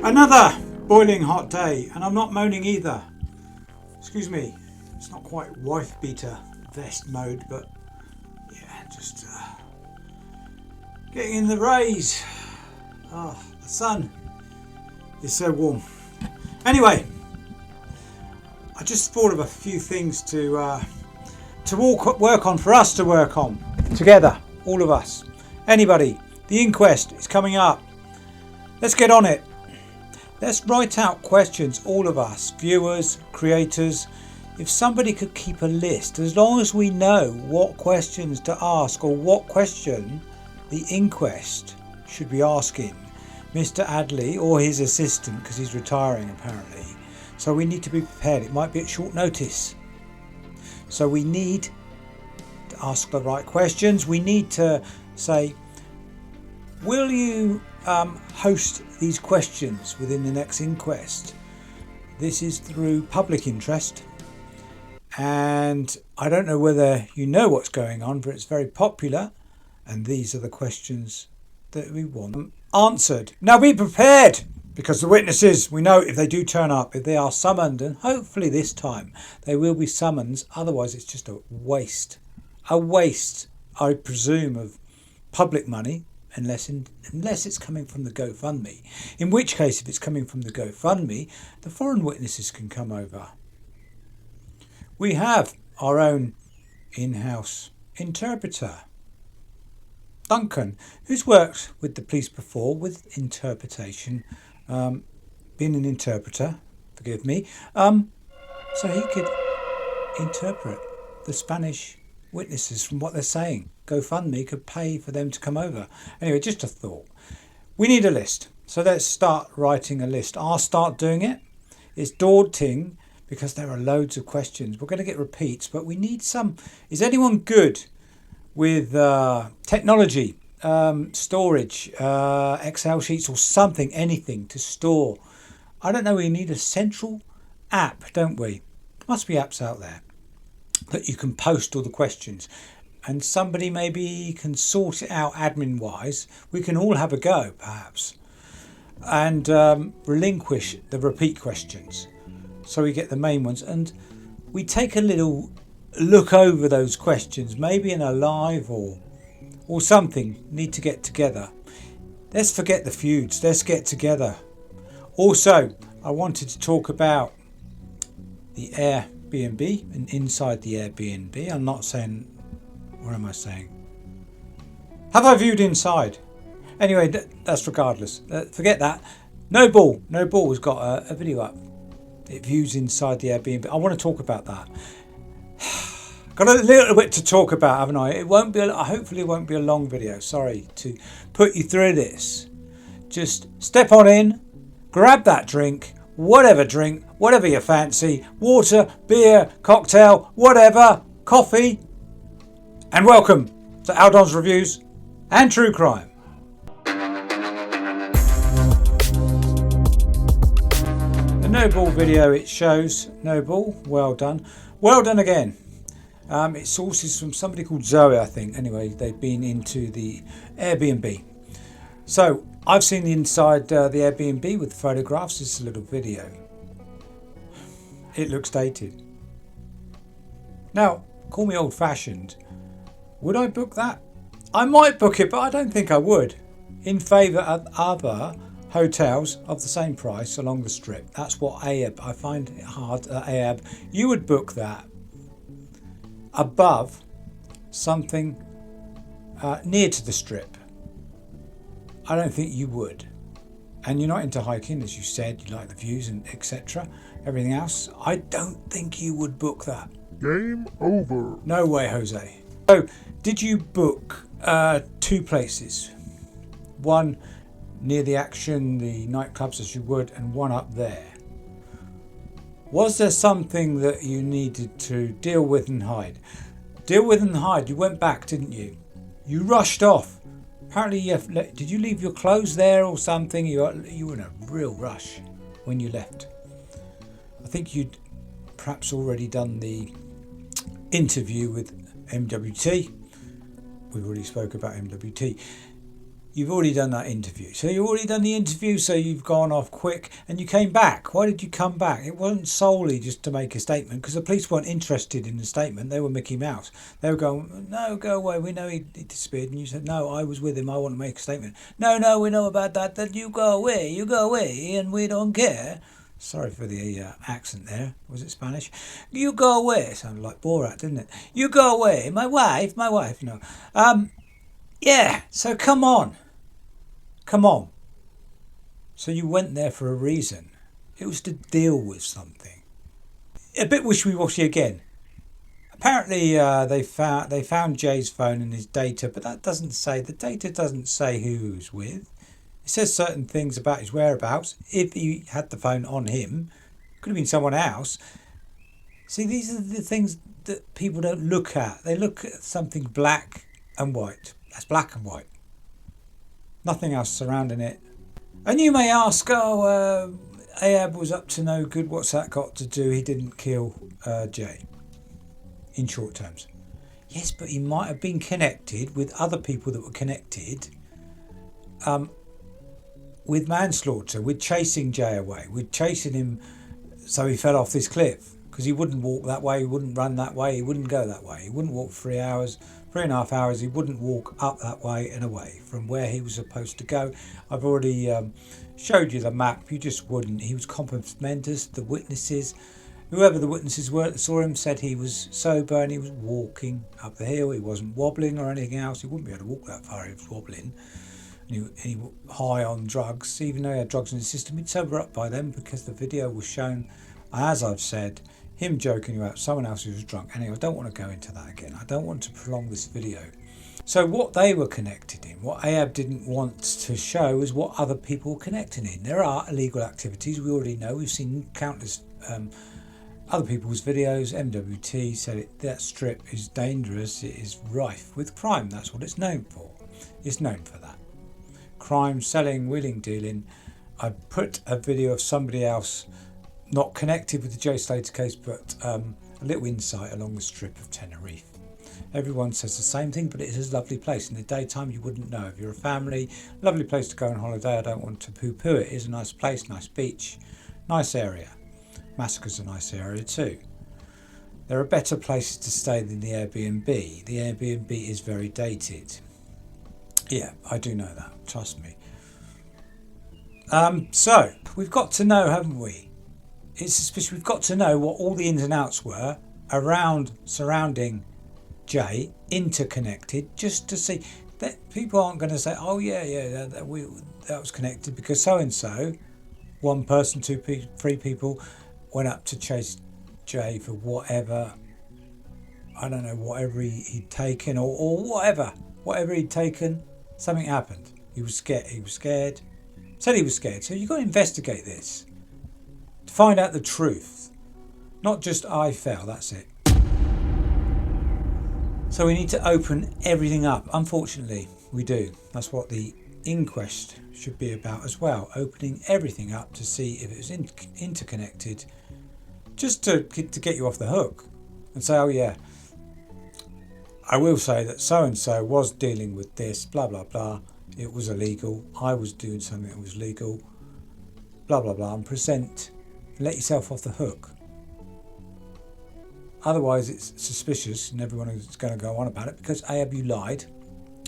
Another boiling hot day, and I'm not moaning either. Excuse me, it's not quite wife beater vest mode, but yeah, just getting in the rays. Oh, the sun is so warm. Anyway, I just thought of a few things to work on, for us to work on together, all of us. Anybody, the inquest is coming up. Let's get on it. Let's write out questions, all of us, viewers, creators. If somebody could keep a list, as long as we know what questions to ask or what question the inquest should be asking Mr. Adley or his assistant, because he's retiring apparently. So we need to be prepared. It might be at short notice. So we need to ask the right questions. We need to say, will you host these questions within the next inquest? This is through public interest, and I don't know whether you know what's going on, but it's very popular, and these are the questions that we want answered. Now be prepared, because the witnesses, we know if they do turn up, if they are summoned, and hopefully this time they will be summoned, otherwise it's just a waste, I presume, of public money. Unless it's coming from the GoFundMe. In which case, if it's coming from the GoFundMe, the foreign witnesses can come over. We have our own in-house interpreter, Duncan, who's worked with the police before with interpretation, been an interpreter, forgive me, so he could interpret the Spanish witnesses from what they're saying. GoFundMe could pay for them to come over. Anyway, just a thought. We need a list. So let's start writing a list. I'll start doing it. It's daunting because there are loads of questions. We're going to get repeats, but we need some. Is anyone good with technology, storage, Excel sheets or something, anything to store? I don't know. We need a central app, don't we? Must be apps out there that you can post all the questions, and somebody maybe can sort it out admin wise. We can all have a go perhaps, and relinquish the repeat questions so we get the main ones, and we take a little look over those questions, maybe in a live or something. Need to get together. Let's forget the feuds, let's get together. Also, I wanted to talk about the Airbnb and inside the Airbnb. I'm not saying, what am I saying? Have I viewed inside? Anyway, that's regardless. Forget that. No Ball has got a video up. It views inside the Airbnb. I want to talk about that. Got a little bit to talk about, haven't I? Hopefully it won't be a long video. Sorry to put you through this. Just step on in, grab that drink, whatever you fancy, water, beer, cocktail, whatever, coffee, and welcome to Aldon's Reviews and True Crime. The No Ball video, it shows No Ball, well done again. It sources from somebody called Zoe, I think. Anyway, they've been into the Airbnb. So I've seen the inside the Airbnb with photographs. It's a little video. It looks dated. Now, call me old-fashioned. Would I book that? I might book it, but I don't think I would. In favour of other hotels of the same price along the strip. That's what Ahab, I find it hard, Ahab, you would book that above something near to the strip. I don't think you would. And you're not into hiking, as you said, you like the views and etc. Everything else. I don't think you would book that. Game over. No way, Jose. So, did you book two places? One near the action, the nightclubs as you would, and one up there. Was there something that you needed to deal with and hide? Deal with and hide. You went back, didn't you? You rushed off. Apparently, did you leave your clothes there or something? You were in a real rush when you left. I think you'd perhaps already done the interview with MWT. We already spoke about MWT. You've already done that interview. So you've already done the interview, so you've gone off quick and you came back. Why did you come back? It wasn't solely just to make a statement, because the police weren't interested in the statement. They were Mickey Mouse. They were going, no, go away. We know he disappeared. And you said, no, I was with him. I want to make a statement. No, we know about that. That you go away, and we don't care. Sorry for the accent there. Was it Spanish? You go away. It sounded like Borat, didn't it? You go away. My wife. No. Yeah, so come on. So you went there for a reason. It was to deal with something. A bit wishy-washy again. Apparently they found Jay's phone and his data, but the data doesn't say who he was with. It says certain things about his whereabouts. If he had the phone on him, it could have been someone else. See, these are the things that people don't look at. They look at something black and white. That's black and white. Nothing else surrounding it. And you may ask, Ahab was up to no good. What's that got to do? He didn't kill Jay. In short terms. Yes, but he might have been connected with other people that were connected with manslaughter, with chasing Jay away, with chasing him so he fell off this cliff. Because he wouldn't walk that way, he wouldn't run that way, he wouldn't go that way. He wouldn't walk 3.5 hours, he wouldn't walk up that way and away from where he was supposed to go. I've already showed you the map, you just wouldn't. He was complimentous, the witnesses, whoever the witnesses were that saw him said he was sober and he was walking up the hill. He wasn't wobbling or anything else. He wouldn't be able to walk that far, he was wobbling. And he was high on drugs, even though he had drugs in his system. He'd sober up by then because the video was shown, as I've said, him joking about someone else who was drunk. Anyway, I don't want to go into that again. I don't want to prolong this video. So what they were connected in, what Ahab didn't want to show, is what other people were connected in. There are illegal activities, we already know. We've seen countless other people's videos. MWT said that strip is dangerous. It is rife with crime. That's what it's known for. It's known for that. Crime, selling, wheeling, dealing. I put a video of somebody else not connected with the Jay Slater case, but a little insight along the strip of Tenerife. Everyone says the same thing, but it is a lovely place. In the daytime, you wouldn't know. If you're a family, lovely place to go on holiday. I don't want to poo-poo it. It is a nice place, nice beach, nice area. Massacre's a nice area too. There are better places to stay than the Airbnb. The Airbnb is very dated. Yeah, I do know that. Trust me. So, we've got to know, haven't we? It's suspicious. We've got to know what all the ins and outs were surrounding Jay, interconnected, just to see that people aren't going to say, oh yeah, that was connected because so and so, one person, three people went up to chase Jay for whatever, I don't know, whatever he'd taken or whatever he'd taken, something happened. He was scared. Said he was scared. So you've got to investigate this. To find out the truth. Not just I fell, that's it. So we need to open everything up. Unfortunately, we do. That's what the inquest should be about as well. Opening everything up to see if it was interconnected. Just to get you off the hook. And say, oh yeah, I will say that so-and-so was dealing with this, blah, blah, blah. It was illegal. I was doing something that was legal. Blah, blah, blah. And let yourself off the hook. Otherwise, it's suspicious and everyone is going to go on about it because Ahab, you lied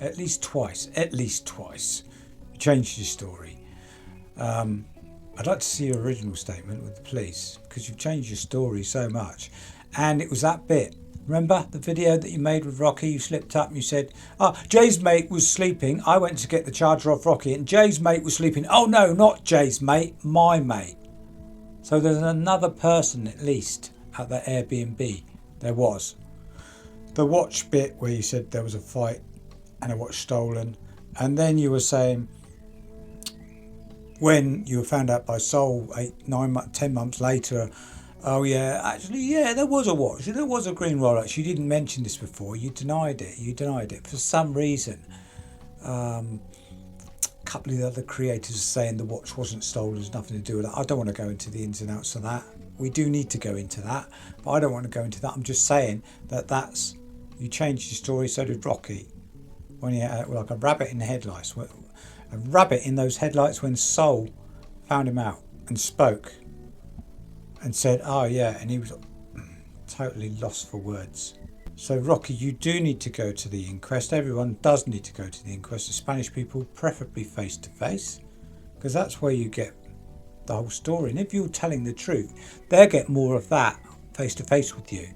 at least twice. You changed your story. I'd like to see your original statement with the police because you've changed your story so much. And it was that bit. Remember the video that you made with Rocky? You slipped up and you said, Jay's mate was sleeping. I went to get the charger off Rocky and Jay's mate was sleeping. Oh no, not Jay's mate, my mate. So there's another person at least at that Airbnb. There was. The watch bit where you said there was a fight and a watch stolen. And then you were saying when you were found out by Sol 10 months later, oh yeah, actually, yeah, there was a watch. There was a green Rolex. You didn't mention this before. You denied it. For some reason. A couple of the other creators are saying the watch wasn't stolen. There's nothing to do with that. I don't want to go into the ins and outs of that. We do need to go into that. But I don't want to go into that. I'm just saying that you changed your story. So did Rocky. when he had like a rabbit in the headlights. A rabbit in those headlights when Sol found him out and spoke and said, oh yeah, and he was totally lost for words. So Rocky, you do need to go to the inquest. Everyone does need to go to the inquest. The Spanish people, preferably face to face, because that's where you get the whole story. And if you're telling the truth, they'll get more of that face to face with you,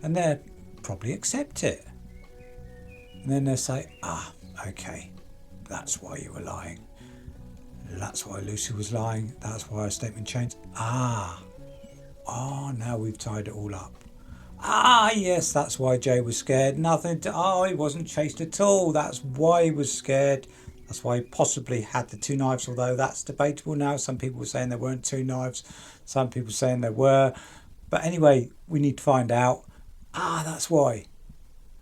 and they'll probably accept it. And then they'll say, okay, that's why you were lying. That's why Lucy was lying. That's why her statement changed. Now we've tied it all up. Yes, that's why Jay was scared. He wasn't chased at all. That's why he was scared. That's why he possibly had the two knives, although that's debatable now. Some people were saying there weren't two knives. Some people saying there were. But anyway, we need to find out. That's why.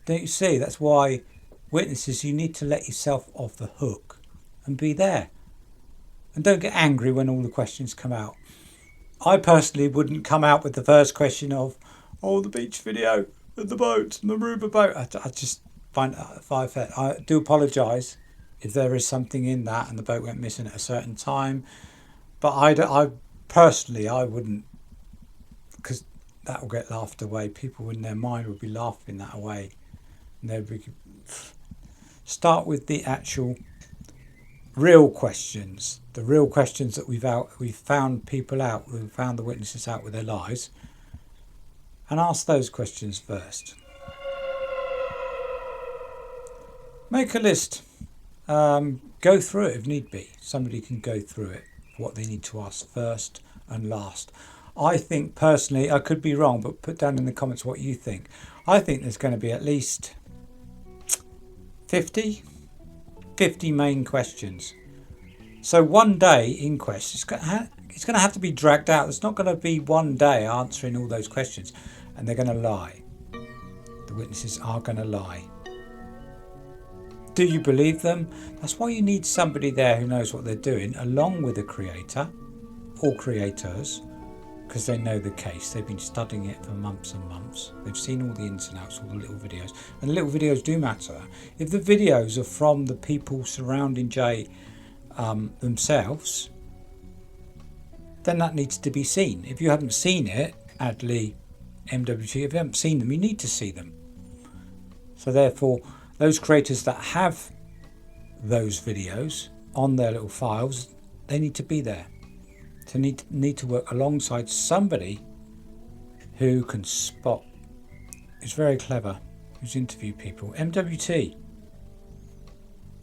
Don't you see? That's why, witnesses, you need to let yourself off the hook and be there. And don't get angry when all the questions come out. I personally wouldn't come out with the first question of, the beach video, the boat, the Maruba boat. I just find that I do apologise if there is something in that and the boat went missing at a certain time. But I personally wouldn't, because that will get laughed away. People in their mind would be laughing that away. And they'd be, start with the actual real questions. The real questions that we've found people out, we've found the witnesses out with their lies, and ask those questions first. Make a list. Go through it if need be. Somebody can go through it, what they need to ask first and last. I think personally, I could be wrong, but put down in the comments what you think. I think there's going to be at least 50 main questions. So one day inquest, it's going to have to be dragged out. It's not going to be one day answering all those questions, and they're going to lie. The witnesses are going to lie. Do you believe them? That's why you need somebody there who knows what they're doing, along with a creator or creators, because they know the case. They've been studying it for months and months. They've seen all the ins and outs, all the little videos, and the little videos do matter. If the videos are from the people surrounding Jay themselves, then that needs to be seen. If you haven't seen it, Adley, MWT, if you haven't seen them, you need to see them. So therefore, those creators that have those videos on their little files, they need to be there. So need to work alongside somebody who can spot, who's very clever, who's interviewed people. MWT.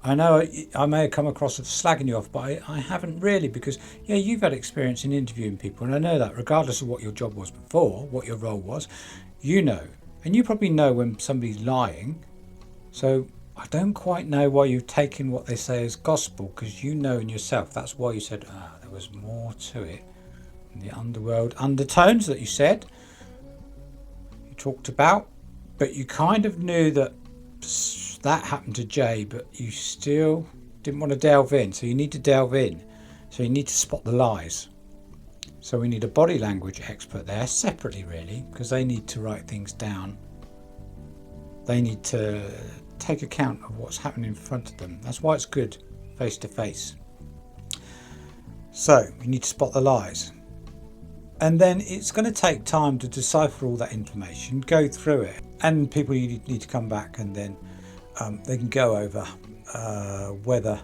I know I may have come across as slagging you off, but I haven't really, because you've had experience in interviewing people, and I know that regardless of what your job was before, what your role was, you know, and you probably know when somebody's lying. So I don't quite know why you've taken what they say as gospel, because you know in yourself. That's why you said there was more to it. And the underworld undertones that you said, you talked about, but you kind of knew that happened to Jay, but you still didn't want to delve in. So you need to delve in. So you need to spot the lies. So we need a body language expert there separately, really, because they need to write things down. They need to take account of what's happening in front of them. That's why it's good face to face. So we need to spot the lies. And then it's going to take time to decipher all that information, go through it. And people need to come back, and then they can go over whether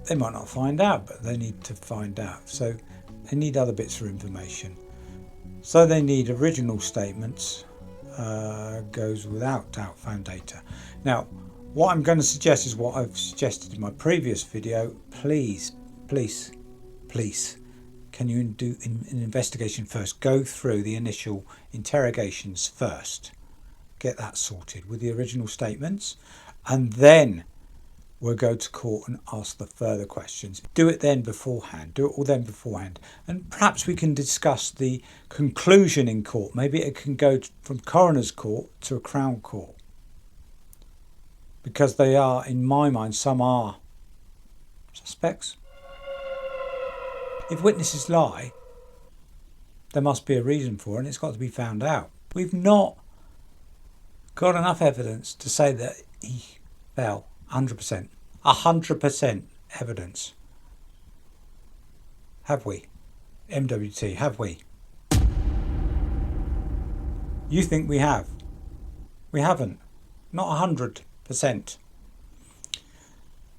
they might not find out, but they need to find out. So they need other bits of information. So they need original statements, goes without doubt found data. Now, what I'm going to suggest is what I've suggested in my previous video. Please, can you do an investigation first? Go through the initial interrogations first. Get that sorted with the original statements, and then we'll go to court and ask the further questions. Do it then beforehand. Do it all then beforehand. And perhaps we can discuss the conclusion in court. Maybe it can go from coroner's court to a Crown Court. Because they are, in my mind, some are suspects. If witnesses lie, there must be a reason for it, and it's got to be found out. We've not got enough evidence to say that he fell. 100%. 100% evidence. Have we? MWT, have we? You think we have? We haven't. Not 100%.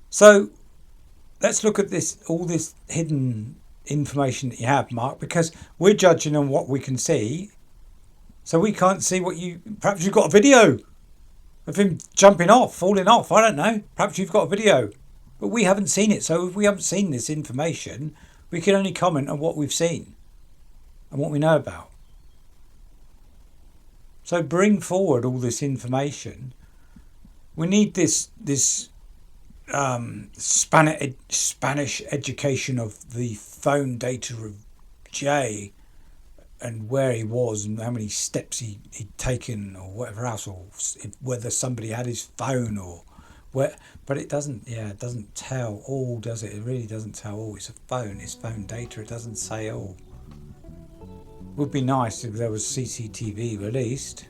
So let's look at this, all this hidden information that you have, Mark, because we're judging on what we can see. So we can't see what you... Perhaps you've got a video of him jumping off, falling off. I don't know. Perhaps you've got a video. But we haven't seen it. So if we haven't seen this information, we can only comment on what we've seen and what we know about. So bring forward all this information. We need this Spanish education of the phone data of Jay and where he was and how many steps he'd taken or whatever else, or whether somebody had his phone or where. But it doesn't, it doesn't tell all, does it? It really doesn't tell all. It's a phone, it's phone data. It doesn't say all. Would be nice if there was CCTV released.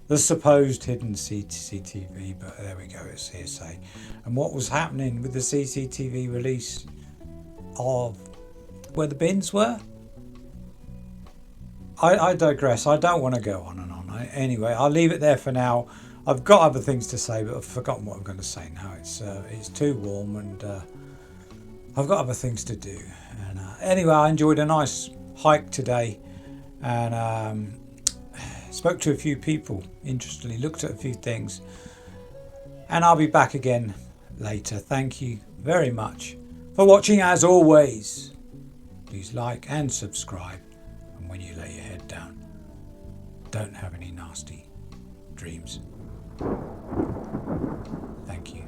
The supposed hidden CCTV, but there we go, it's hearsay. And what was happening with the CCTV release of where the bins were? I digress. I don't want to go on and on. Anyway, I'll leave it there for now. I've got other things to say, but I've forgotten what I'm going to say now. It's too warm and I've got other things to do. And anyway, I enjoyed a nice hike today and spoke to a few people, interestingly, looked at a few things. And I'll be back again later. Thank you very much for watching as always. Please like and subscribe. And when you lay your head down, don't have any nasty dreams. Thank you.